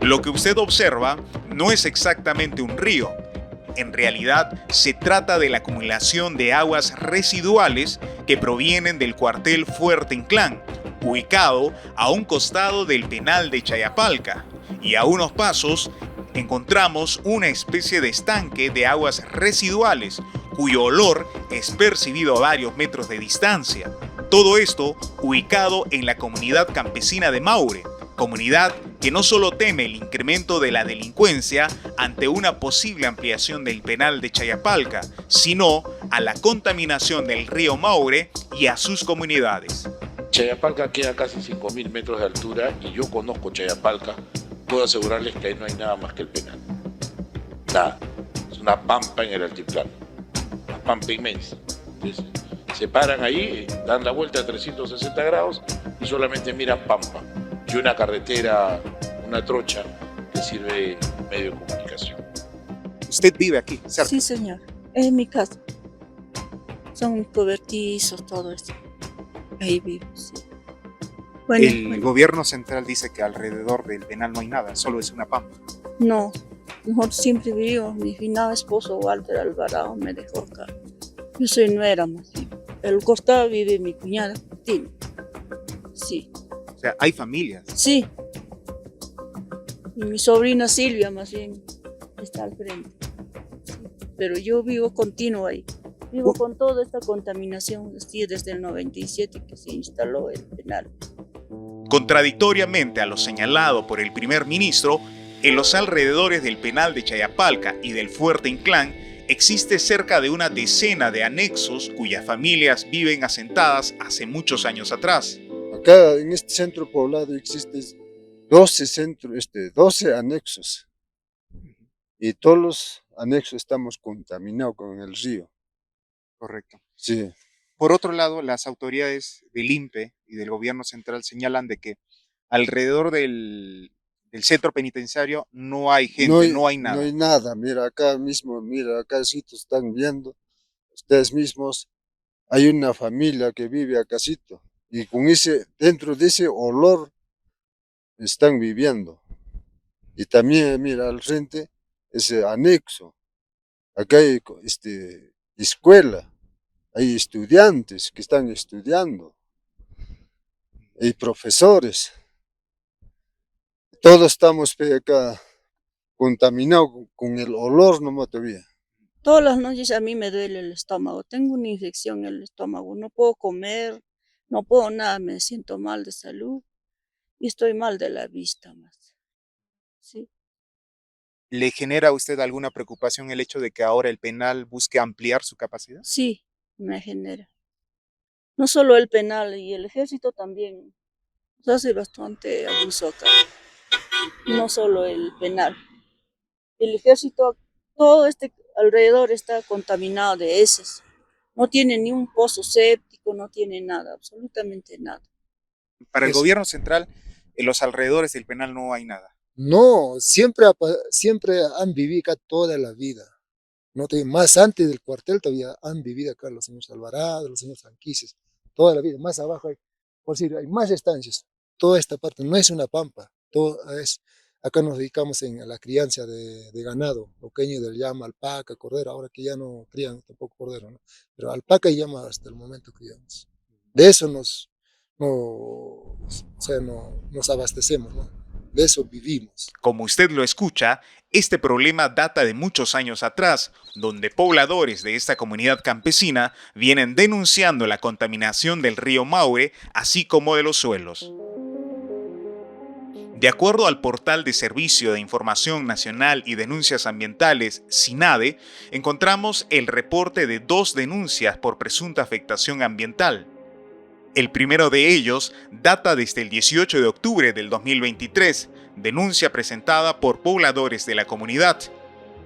Lo que usted observa no es exactamente un río. En realidad, se trata de la acumulación de aguas residuales que provienen del cuartel Fuerte Inclán, ubicado a un costado del penal de Chayapalca, y a unos pasos encontramos una especie de estanque de aguas residuales cuyo olor es percibido a varios metros de distancia. Todo esto ubicado en la comunidad campesina de Maure, comunidad que no solo teme el incremento de la delincuencia ante una posible ampliación del penal de Chayapalca, sino a la contaminación del río Maure y a sus comunidades. Chayapalca queda casi 5.000 metros de altura y yo conozco Chayapalca. Puedo asegurarles que ahí no hay nada más que el penal. Nada. Es una pampa en el altiplano. Una pampa inmensa. Entonces, se paran ahí, dan la vuelta a 360 grados y solamente miran pampa. Y una carretera, una trocha que sirve de medio de comunicación. ¿Usted vive aquí, cerca? Sí, señor. Es mi casa. Son cobertizos, todo eso. Ahí vivo, sí. Bueno, El gobierno central dice que alrededor del penal no hay nada, solo es una pampa. No, nosotros siempre vivimos. Mi finado esposo Walter Alvarado me dejó acá. Yo soy nuera más bien. Al costado vive mi cuñada Martina. Sí. O sea, hay familias. Sí. Y mi sobrina Silvia más bien está al frente. Sí. Pero yo vivo continuo ahí. Vivo con toda esta contaminación así desde el 97 que se instaló el penal. Contradictoriamente a lo señalado por el primer ministro, en los alrededores del penal de Chayapalca y del Fuerte Inclán existe cerca de una decena de anexos cuyas familias viven asentadas hace muchos años atrás. Acá en este centro poblado existen 12 anexos y todos los anexos estamos contaminados con el río. Correcto. Sí. Por otro lado, las autoridades del INPE y del gobierno central señalan de que alrededor del centro penitenciario no hay gente, no hay nada. No hay nada, mira acá mismo, mira acá sitio están viendo, ustedes mismos, hay una familia que vive acásito y con dentro de ese olor están viviendo. Y también, mira, al frente, ese anexo, acá hay escuela, hay estudiantes que están estudiando, hay profesores. Todos estamos acá contaminados con el olor nomás todavía. Todas las noches a mí me duele el estómago. Tengo una infección en el estómago. No puedo comer, no puedo nada. Me siento mal de salud y estoy mal de la vista más. Sí. ¿Le genera a usted alguna preocupación el hecho de que ahora el penal busque ampliar su capacidad? Sí, me genera. No solo el penal y el ejército también. Se hace bastante abuso acá. No solo el penal. El ejército, todo este alrededor está contaminado de heces. No tiene ni un pozo séptico, no tiene nada, absolutamente nada. Para el gobierno central, en los alrededores del penal no hay nada. No, siempre han vivido acá toda la vida. No más antes del cuartel todavía han vivido acá los señores Alvarado, los señores Sanquices, toda la vida. Más abajo hay, por decir, hay más estancias. Toda esta parte no es una pampa, acá nos dedicamos a la crianza de ganado, pequeño del llama, alpaca, cordero, ahora que ya no crían tampoco cordero, ¿no? Pero alpaca y llama hasta el momento criamos. De eso nos abastecemos, ¿no? De eso vivimos. Como usted lo escucha, este problema data de muchos años atrás, donde pobladores de esta comunidad campesina vienen denunciando la contaminación del río Maure, así como de los suelos. De acuerdo al portal de Servicio de Información Nacional y Denuncias Ambientales, SINADE, encontramos el reporte de 2 denuncias por presunta afectación ambiental. El primero de ellos data desde el 18 de octubre del 2023, denuncia presentada por pobladores de la comunidad.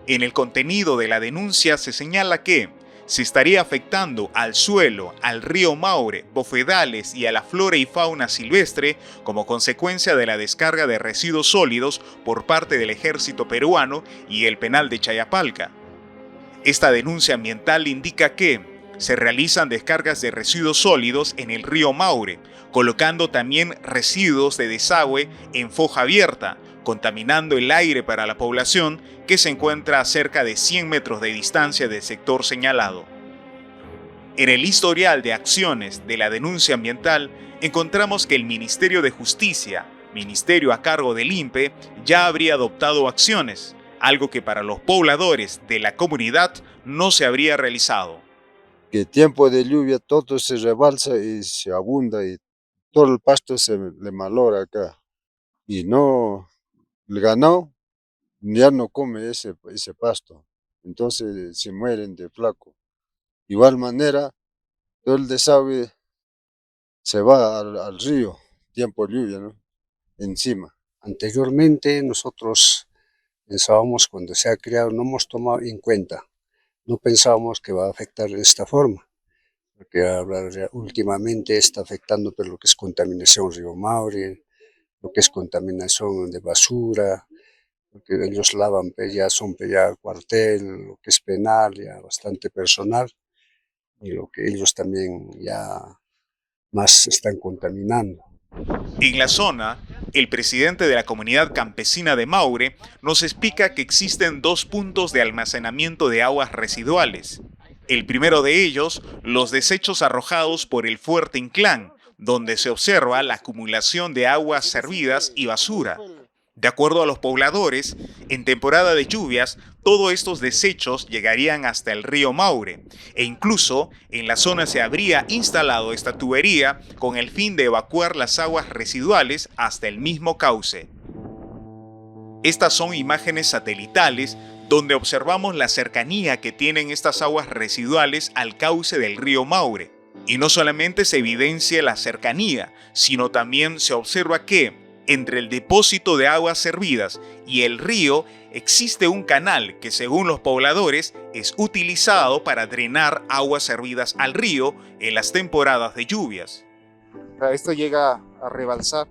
En el contenido de la denuncia se señala que se estaría afectando al suelo, al río Maure, bofedales y a la flora y fauna silvestre como consecuencia de la descarga de residuos sólidos por parte del ejército peruano y el penal de Chayapalca. Esta denuncia ambiental indica que se realizan descargas de residuos sólidos en el río Maure, colocando también residuos de desagüe en foja abierta, contaminando el aire para la población que se encuentra a cerca de 100 metros de distancia del sector señalado. En el historial de acciones de la denuncia ambiental encontramos que el Ministerio de Justicia, ministerio a cargo del INPE, ya habría adoptado acciones, algo que para los pobladores de la comunidad no se habría realizado. Que tiempo de lluvia todo se rebalsa y se abunda y todo el pasto se le malora acá. Y no, el ganado ya no come ese pasto, entonces se mueren de flaco. Igual manera, todo el desagüe se va al río, tiempo de lluvia, ¿no? Encima. Anteriormente nosotros pensábamos, cuando se ha creado, no hemos tomado en cuenta, no pensábamos que va a afectar de esta forma, porque últimamente está afectando por lo que es contaminación Río Maure, lo que es contaminación de basura, porque ellos lavan, ya son ya cuartel, lo que es penal, ya bastante personal, y lo que ellos también ya más están contaminando. En la zona, el presidente de la comunidad campesina de Maure nos explica que existen 2 puntos de almacenamiento de aguas residuales. El primero de ellos, los desechos arrojados por el Fuerte Inclán, donde se observa la acumulación de aguas servidas y basura. De acuerdo a los pobladores, en temporada de lluvias, todos estos desechos llegarían hasta el río Maure e incluso en la zona se habría instalado esta tubería con el fin de evacuar las aguas residuales hasta el mismo cauce. Estas son imágenes satelitales donde observamos la cercanía que tienen estas aguas residuales al cauce del río Maure. Y no solamente se evidencia la cercanía, sino también se observa que entre el depósito de aguas servidas y el río existe un canal que, según los pobladores, es utilizado para drenar aguas servidas al río en las temporadas de lluvias. Esto llega a rebalsar,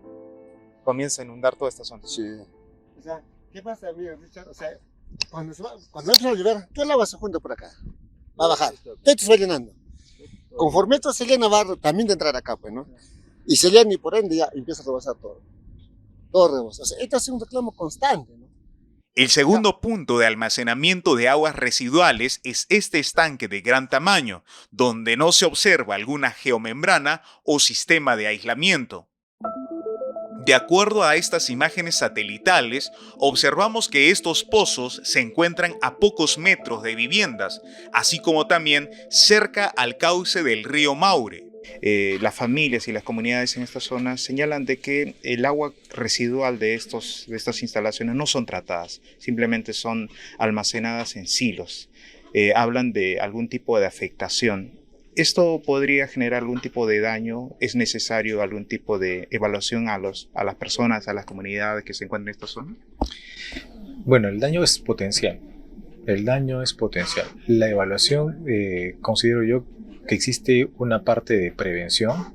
comienza a inundar toda esta zona. Sí. O sea, ¿qué pasa, amigo Richard? O sea, cuando empieza a llover, todo el agua se junta por acá, va a bajar, todo esto se va llenando. Conforme esto se llena, va también de entrar acá, pues, ¿no? Y se llena y por ende ya empieza a rebasar todo. Todo rebosa. O sea, esto es un reclamo constante, ¿no? El segundo punto de almacenamiento de aguas residuales es este estanque de gran tamaño, donde no se observa alguna geomembrana o sistema de aislamiento. De acuerdo a estas imágenes satelitales, observamos que estos pozos se encuentran a pocos metros de viviendas, así como también cerca al cauce del río Maure. Las familias y las comunidades en esta zona señalan de que el agua residual de estas instalaciones no son tratadas, simplemente son almacenadas en silos. Hablan de algún tipo de afectación. ¿Esto podría generar algún tipo de daño? ¿Es necesario algún tipo de evaluación a las personas, a las comunidades que se encuentran en esta zona? Bueno, el daño es potencial. El daño es potencial. La evaluación, considero yo que existe una parte de prevención,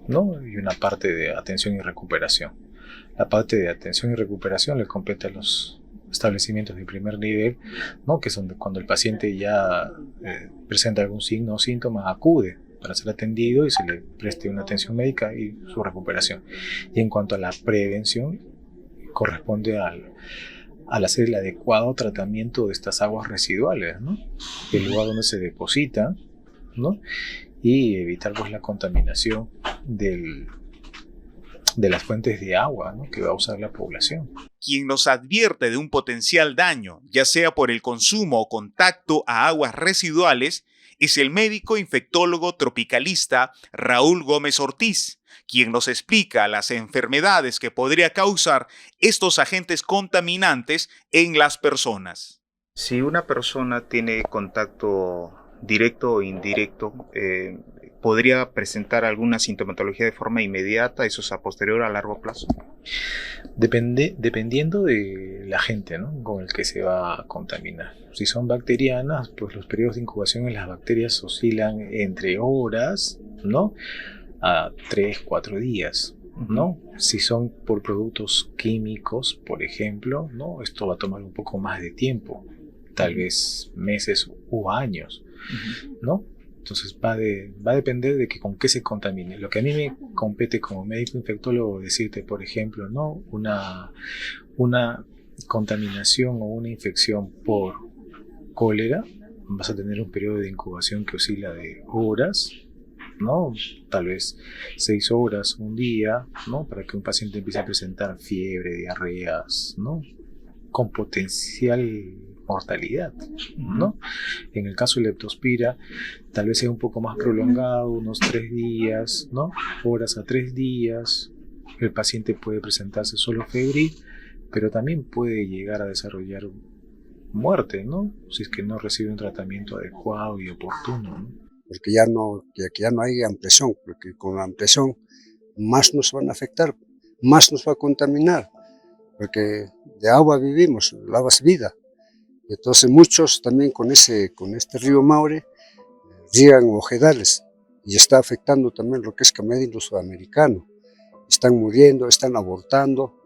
¿no? Y una parte de atención y recuperación. La parte de atención y recuperación le compete a los establecimientos de primer nivel, ¿no? Que son cuando el paciente ya presenta algún signo o síntoma, acude para ser atendido y se le preste una atención médica y su recuperación. Y en cuanto a la prevención, corresponde al hacer el adecuado tratamiento de estas aguas residuales, ¿no? El lugar donde se deposita, ¿no? Y evitar pues la contaminación de las fuentes de agua, ¿no? Que va a usar la población. Quien nos advierte de un potencial daño, ya sea por el consumo o contacto a aguas residuales, es el médico infectólogo tropicalista Raúl Gómez Ortiz, quien nos explica las enfermedades que podría causar estos agentes contaminantes en las personas. Si una persona tiene contacto directo o indirecto, ¿podría presentar alguna sintomatología de forma inmediata? ¿Eso es a posterior, a largo plazo? Dependiendo de la gente, ¿no? Con el que se va a contaminar. Si son bacterianas, pues los periodos de incubación en las bacterias oscilan entre horas, ¿no? A 3-4 días, ¿no? Si son por productos químicos, por ejemplo, ¿no? Esto va a tomar un poco más de tiempo, tal vez meses u años, ¿no? Entonces va a depender de que con qué se contamine. Lo que a mí me compete como médico infectólogo decirte, por ejemplo, ¿no? Una contaminación o una infección por cólera, vas a tener un periodo de incubación que oscila de horas, ¿no? Tal vez 6 horas, un día, ¿no? Para que un paciente empiece a presentar fiebre, diarreas, ¿no? Con potencial mortalidad, ¿no? En el caso de leptospira, tal vez sea un poco más prolongado, unos 3 días, ¿no? Horas a 3 días. El paciente puede presentarse solo febril, pero también puede llegar a desarrollar muerte, ¿no? Si es que no recibe un tratamiento adecuado y oportuno, ¿no? Porque ya no hay ampliación, porque con la ampliación más nos van a afectar, más nos va a contaminar, porque de agua vivimos, el agua es vida. Entonces muchos también con este río Maure riegan ojedales y está afectando también lo que es Camedo sudamericano. Están muriendo, están abortando,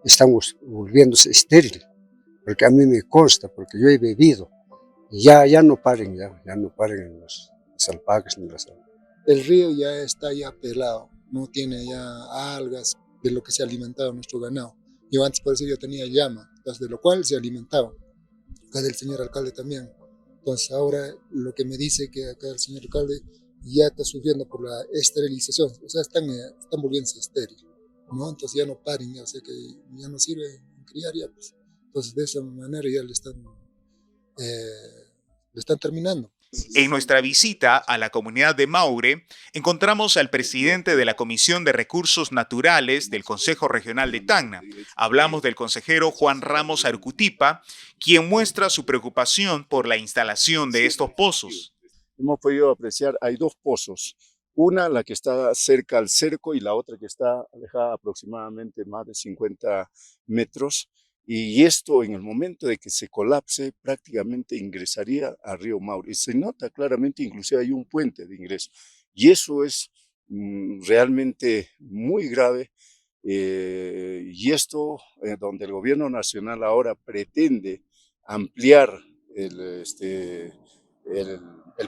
están volviéndose estériles, porque a mí me consta, porque yo he bebido. Y ya no paren en los alpaques ni las algas. El río ya está pelado, no tiene ya algas de lo que se alimentaba nuestro ganado. Yo antes por eso yo tenía llama, entonces de lo cual se alimentaba. Acá del señor alcalde también. Entonces ahora lo que me dice que acá el señor alcalde ya está sufriendo por la esterilización, o sea, están volviéndose estériles, ¿no? Entonces ya no paren, ya, o sea que ya no sirve criar ya, pues. Entonces de esa manera ya le están terminando. En nuestra visita a la comunidad de Maure, encontramos al presidente de la Comisión de Recursos Naturales del Consejo Regional de Tacna. Hablamos del consejero Juan Ramos Arucutipa, quien muestra su preocupación por la instalación de estos pozos. Hemos podido apreciar, hay 2 pozos. Una, la que está cerca al cerco, y la otra que está alejada aproximadamente más de 50 metros. Y esto, en el momento de que se colapse, prácticamente ingresaría al río Maure. Y se nota claramente, inclusive hay un puente de ingreso. Y eso es realmente muy grave. Y esto, donde el gobierno nacional ahora pretende ampliar el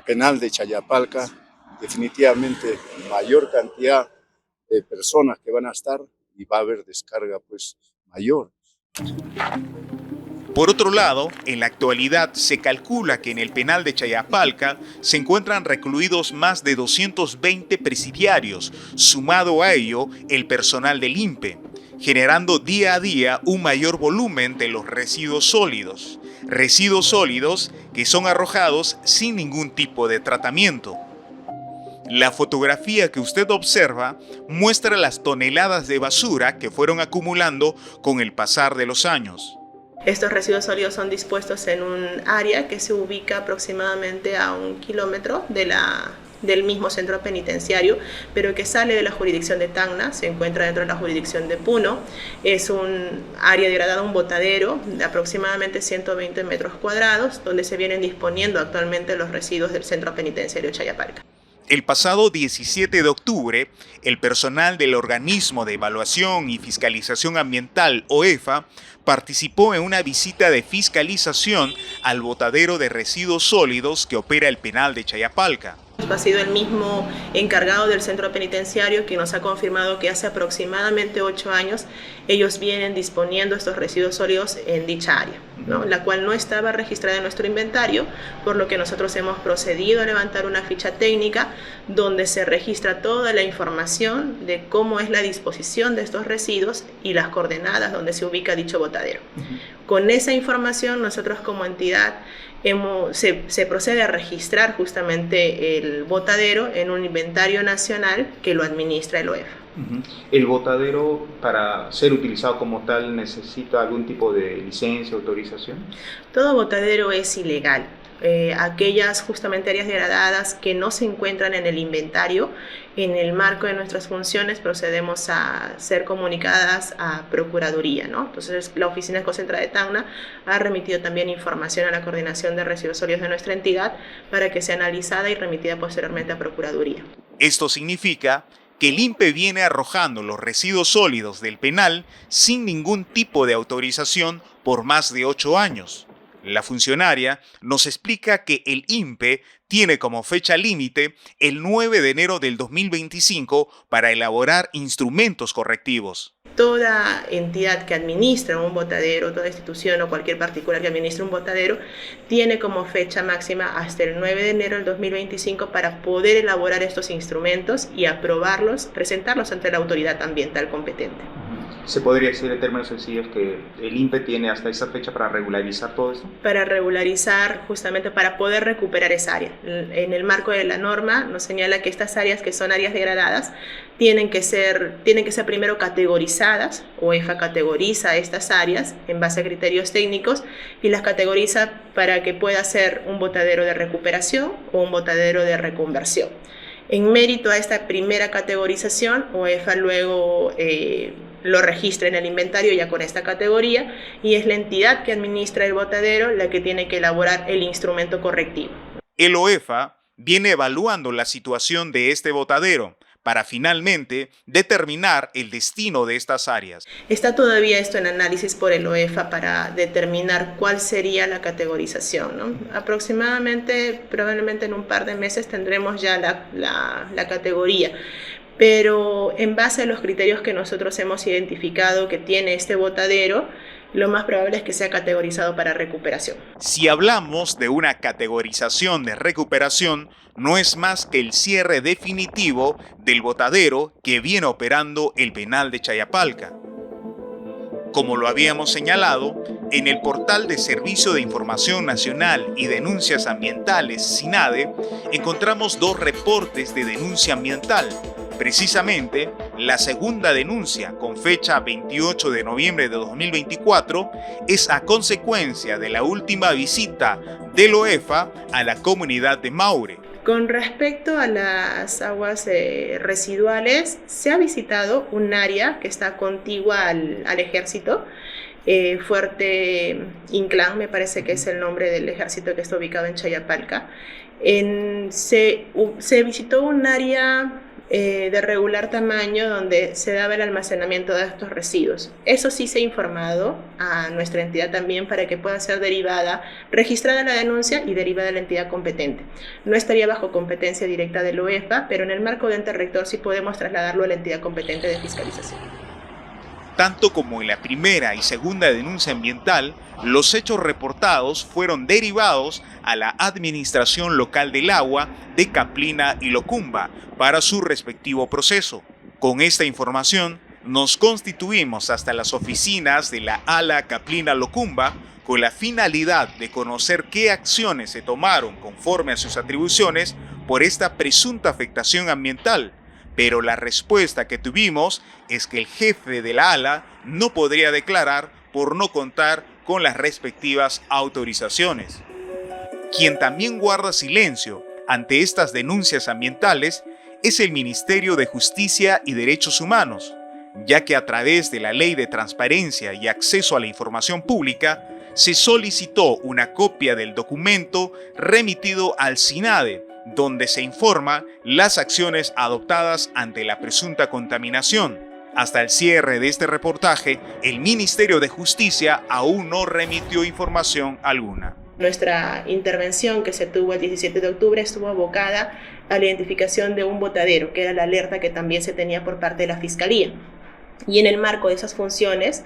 penal de Chayapalca, definitivamente mayor cantidad de personas que van a estar y va a haber descarga pues mayor. Por otro lado, en la actualidad se calcula que en el penal de Chayapalca se encuentran recluidos más de 220 presidiarios, sumado a ello el personal del INPE, generando día a día un mayor volumen de los residuos sólidos que son arrojados sin ningún tipo de tratamiento. La fotografía que usted observa muestra las toneladas de basura que fueron acumulando con el pasar de los años. Estos residuos sólidos son dispuestos en un área que se ubica aproximadamente a 1 kilómetro del mismo centro penitenciario, pero que sale de la jurisdicción de Tacna, se encuentra dentro de la jurisdicción de Puno. Es un área degradada, un botadero de aproximadamente 120 metros cuadrados, donde se vienen disponiendo actualmente los residuos del centro penitenciario Chayapalca. El pasado 17 de octubre, el personal del Organismo de Evaluación y Fiscalización Ambiental, OEFA, participó en una visita de fiscalización al botadero de residuos sólidos que opera el penal de Chayapalca. Ha sido el mismo encargado del centro penitenciario que nos ha confirmado que hace aproximadamente 8 años ellos vienen disponiendo estos residuos sólidos en dicha área, ¿no? La cual no estaba registrada en nuestro inventario, por lo que nosotros hemos procedido a levantar una ficha técnica donde se registra toda la información de cómo es la disposición de estos residuos y las coordenadas donde se ubica dicho botadero. Con esa información nosotros como entidad se procede a registrar justamente el botadero en un inventario nacional que lo administra el OEFA. ¿El botadero, para ser utilizado como tal, necesita algún tipo de licencia, autorización? Todo botadero es ilegal. Aquellas justamente áreas degradadas que no se encuentran en el inventario, en el marco de nuestras funciones procedemos a ser comunicadas a Procuraduría, ¿no? Entonces la Oficina Concentrada de Tacna ha remitido también información a la Coordinación de Residuos Sólidos de nuestra entidad para que sea analizada y remitida posteriormente a Procuraduría. Esto significa que el INPE viene arrojando los residuos sólidos del penal sin ningún tipo de autorización por más de 8 años. La funcionaria nos explica que el INPE tiene como fecha límite el 9 de enero del 2025 para elaborar instrumentos correctivos. Toda entidad que administra un botadero, toda institución o cualquier particular que administre un botadero, tiene como fecha máxima hasta el 9 de enero del 2025 para poder elaborar estos instrumentos y aprobarlos, presentarlos ante la autoridad ambiental competente. ¿Se podría decir en términos sencillos que el INPE tiene hasta esa fecha para regularizar todo esto? Para regularizar, justamente para poder recuperar esa área. En el marco de la norma nos señala que estas áreas que son áreas degradadas tienen que ser primero categorizadas. UEFA categoriza estas áreas en base a criterios técnicos y las categoriza para que pueda ser un botadero de recuperación o un botadero de reconversión. En mérito a esta primera categorización, UEFA luego lo registra en el inventario ya con esta categoría y es la entidad que administra el botadero la que tiene que elaborar el instrumento correctivo. El OEFA viene evaluando la situación de este botadero para finalmente determinar el destino de estas áreas. Está todavía esto en análisis por el OEFA para determinar cuál sería la categorización, ¿no? Aproximadamente, probablemente en un par de meses tendremos ya la categoría. Pero en base a los criterios que nosotros hemos identificado que tiene este botadero, lo más probable es que sea categorizado para recuperación. Si hablamos de una categorización de recuperación, no es más que el cierre definitivo del botadero que viene operando el penal de Chayapalca. Como lo habíamos señalado, en el portal de Servicio de Información Nacional y Denuncias Ambientales, SINADE, encontramos 2 reportes de denuncia ambiental. Precisamente, la segunda denuncia, con fecha 28 de noviembre de 2024, es a consecuencia de la última visita del OEFA a la comunidad de Maure. Con respecto a las aguas residuales, se ha visitado un área que está contigua al ejército, Fuerte Inclán, me parece que es el nombre del ejército que está ubicado en Chayapalca. Se visitó un área de regular tamaño donde se daba el almacenamiento de estos residuos. Eso sí se ha informado a nuestra entidad también para que pueda ser derivada, registrada la denuncia y derivada a la entidad competente. No estaría bajo competencia directa del OEFA, pero en el marco de ente rector sí podemos trasladarlo a la entidad competente de fiscalización. Tanto como en la primera y segunda denuncia ambiental, los hechos reportados fueron derivados a la Administración Local del Agua de Caplina y Locumba para su respectivo proceso. Con esta información, nos constituimos hasta las oficinas de la ALA Caplina Locumba con la finalidad de conocer qué acciones se tomaron conforme a sus atribuciones por esta presunta afectación ambiental. Pero la respuesta que tuvimos es que el jefe de la ALA no podría declarar por no contar con las respectivas autorizaciones. Quien también guarda silencio ante estas denuncias ambientales es el Ministerio de Justicia y Derechos Humanos, ya que a través de la Ley de Transparencia y Acceso a la Información Pública se solicitó una copia del documento remitido al SINADE, donde se informa las acciones adoptadas ante la presunta contaminación. Hasta el cierre de este reportaje, el Ministerio de Justicia aún no remitió información alguna. Nuestra intervención que se tuvo el 17 de octubre estuvo abocada a la identificación de un botadero, que era la alerta que también se tenía por parte de la Fiscalía. Y en el marco de esas funciones,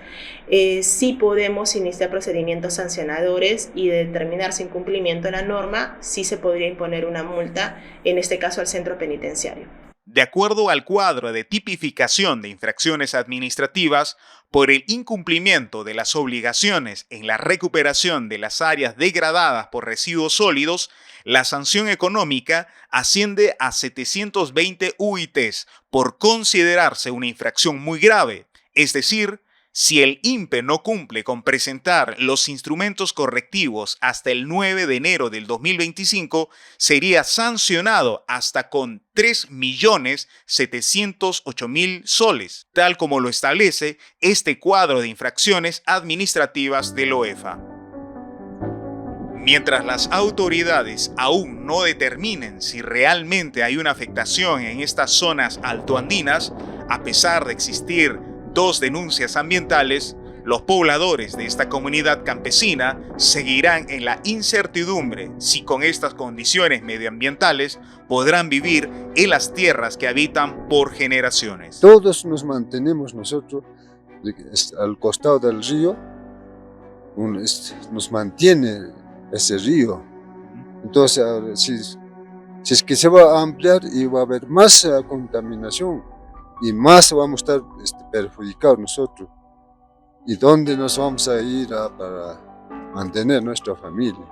sí podemos iniciar procedimientos sancionadores y de determinarse incumplimiento de la norma, sí se podría imponer una multa, en este caso al centro penitenciario. De acuerdo al cuadro de tipificación de infracciones administrativas, por el incumplimiento de las obligaciones en la recuperación de las áreas degradadas por residuos sólidos, la sanción económica asciende a 720 UITs por considerarse una infracción muy grave, es decir, si el INPE no cumple con presentar los instrumentos correctivos hasta el 9 de enero del 2025, sería sancionado hasta con 3.708.000 soles, tal como lo establece este cuadro de infracciones administrativas del OEFA. Mientras las autoridades aún no determinen si realmente hay una afectación en estas zonas altoandinas, a pesar de existir 2 denuncias ambientales, Los pobladores de esta comunidad campesina seguirán en la incertidumbre si con estas condiciones medioambientales podrán vivir en las tierras que habitan por generaciones. Todos nos mantenemos nosotros al costado del río, nos mantiene ese río. Entonces, si es que se va a ampliar y va a haber más contaminación y más vamos a estar perjudicados nosotros. ¿Y dónde nos vamos a ir para mantener nuestra familia?